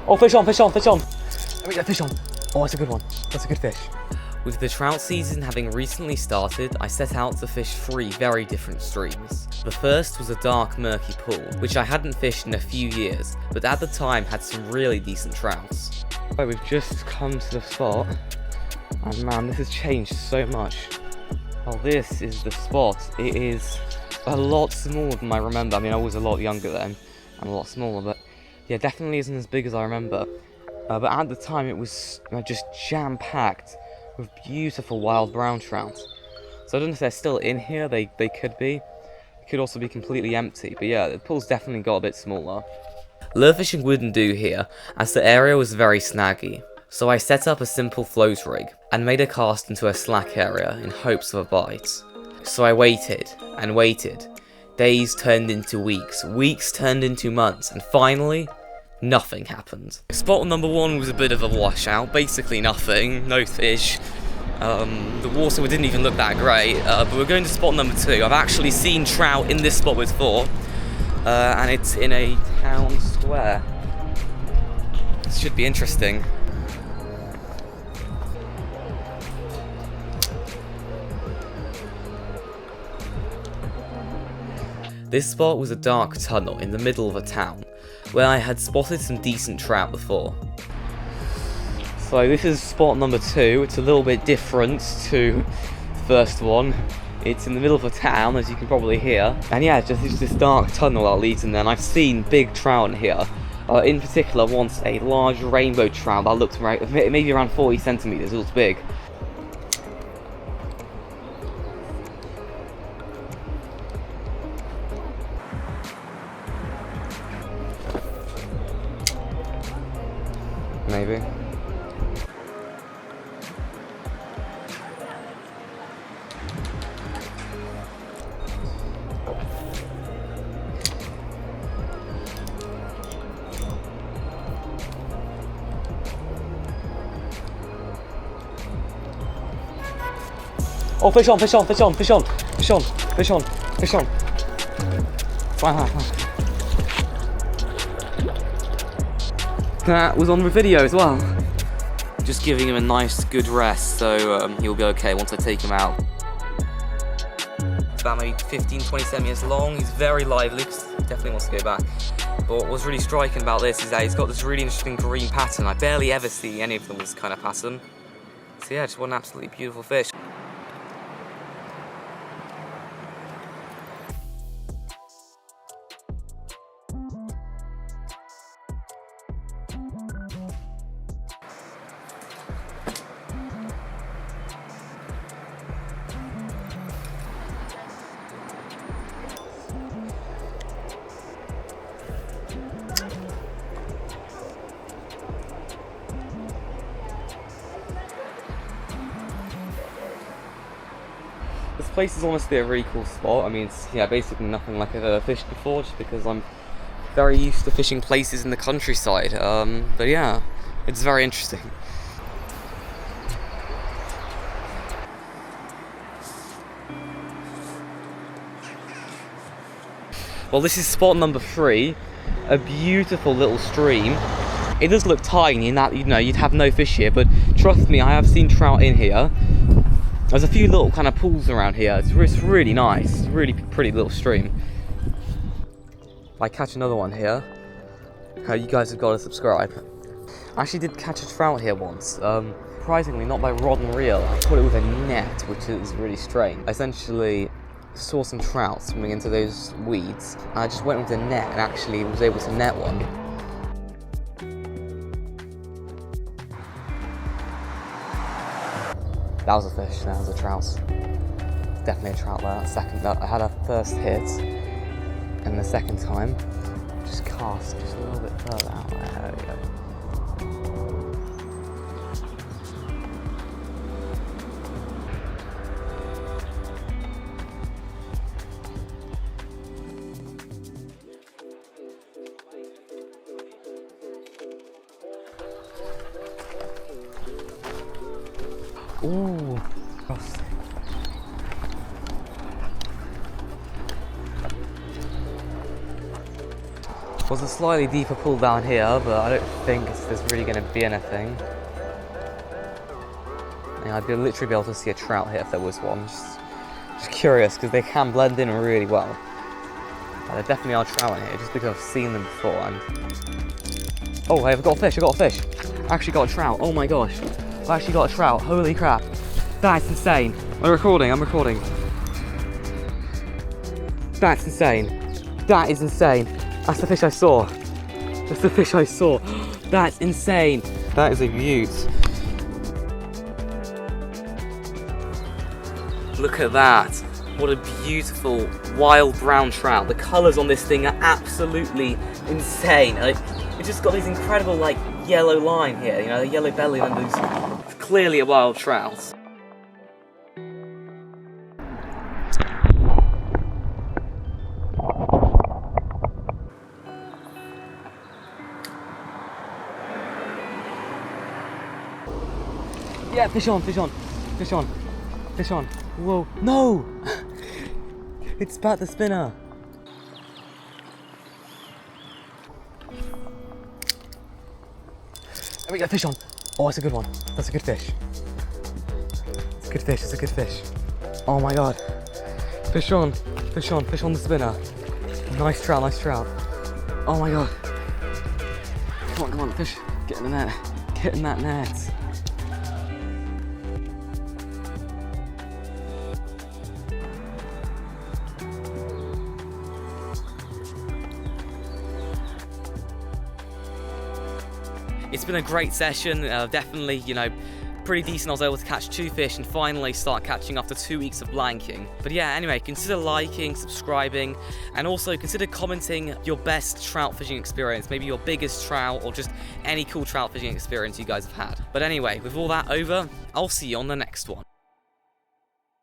Oh, fish on, fish on, fish on. Let me get a fish on. Oh, that's a good one. That's a good fish. With the trout season having recently started, I set out to fish 3 very different streams. The first was a dark, murky pool, which I hadn't fished in a few years, but at the time had some really decent trouts. Right, we've just come to the spot, and man, this has changed so much. Oh, this is the spot. It is a lot smaller than I remember. I mean, I was a lot younger then, and a lot smaller, but yeah, definitely isn't as big as I remember. But at the time, it was just jam-packed with beautiful wild brown trout. So I don't know if they're still in here. They could be. It could also be completely empty. But yeah, the pool's definitely got a bit smaller. Lure fishing wouldn't do here, as the area was very snaggy. So I set up a simple float rig, and made a cast into a slack area in hopes of a bite. So I waited, and waited. Days turned into weeks, weeks turned into months, and finally, nothing happened. Spot number 1 was a bit of a washout, basically nothing, no fish. The water didn't even look that great, but we're going to spot number 2. I've actually seen trout in this spot before, and it's in a town square. This should be interesting. This spot was a dark tunnel in the middle of a town, where I had spotted some decent trout before. So this is spot number 2. It's a little bit different to the first one. It's in the middle of a town, as you can probably hear. And yeah, it's this dark tunnel that leads in there, and I've seen big trout in here. In particular, once a large rainbow trout that looked maybe around 40 centimeters. It looks big. Maybe. Oh, fish on, fish on, fish on, fish on, fish on, fish on, fish on. Fine. That was on the video as well. Just giving him a nice, good rest, so he'll be okay once I take him out. About maybe 15-20 centimeters long. He's very lively, because he definitely wants to go back. But what was really striking about this is that he's got this really interesting green pattern. I barely ever see any of them with this kind of pattern. So yeah, just one absolutely beautiful fish. This place is honestly a really cool spot. I mean, it's basically nothing like I've ever fished before, just because I'm very used to fishing places in the countryside. But yeah, it's very interesting. Well, this is spot number 3, a beautiful little stream. It does look tiny in that, you'd have no fish here, but trust me, I have seen trout in here. There's a few little kind of pools around here. It's really nice. It's a really pretty little stream. If I catch another one here, you guys have got to subscribe. I actually did catch a trout here once. Surprisingly, not by rod and reel. I caught it with a net, which is really strange. I essentially saw some trout swimming into those weeds. And I just went with a net and actually was able to net one. That was a fish, that was a trout. Definitely a trout there. I had a first hit, and the second time, just cast just a little bit further out there. There we go. Ooh, cross. Was a slightly deeper pool down here, but I don't think there's really going to be anything. Yeah, I'd literally be able to see a trout here if there was one. Just curious, because they can blend in really well. But there definitely are trout in here, just because I've seen them before. And oh, I've got a fish, I actually got a trout, oh my gosh. I've actually got a trout, holy crap. That's insane. I'm recording. That's insane. That is insane. That's the fish I saw. That's insane. That is a beaut. Look at that. What a beautiful wild brown trout. The colours on this thing are absolutely insane. Like, it's just got these incredible like yellow line here, you know, the yellow belly and it's clearly a wild trout. Yeah, fish on. Whoa, no! It's about the spinner. There we go, fish on. Oh, it's a good one. That's a good fish. It's a good fish. Oh my god. Fish on the spinner. Nice trout. Oh my god. Come on, fish. Get in the net. Get in that net. It's been a great session, definitely, you know, pretty decent. I was able to catch 2 fish and finally start catching after 2 weeks of blanking. But yeah, anyway, consider liking, subscribing, and also consider commenting your best trout fishing experience, maybe your biggest trout or just any cool trout fishing experience you guys have had. But anyway, with all that over, I'll see you on the next one.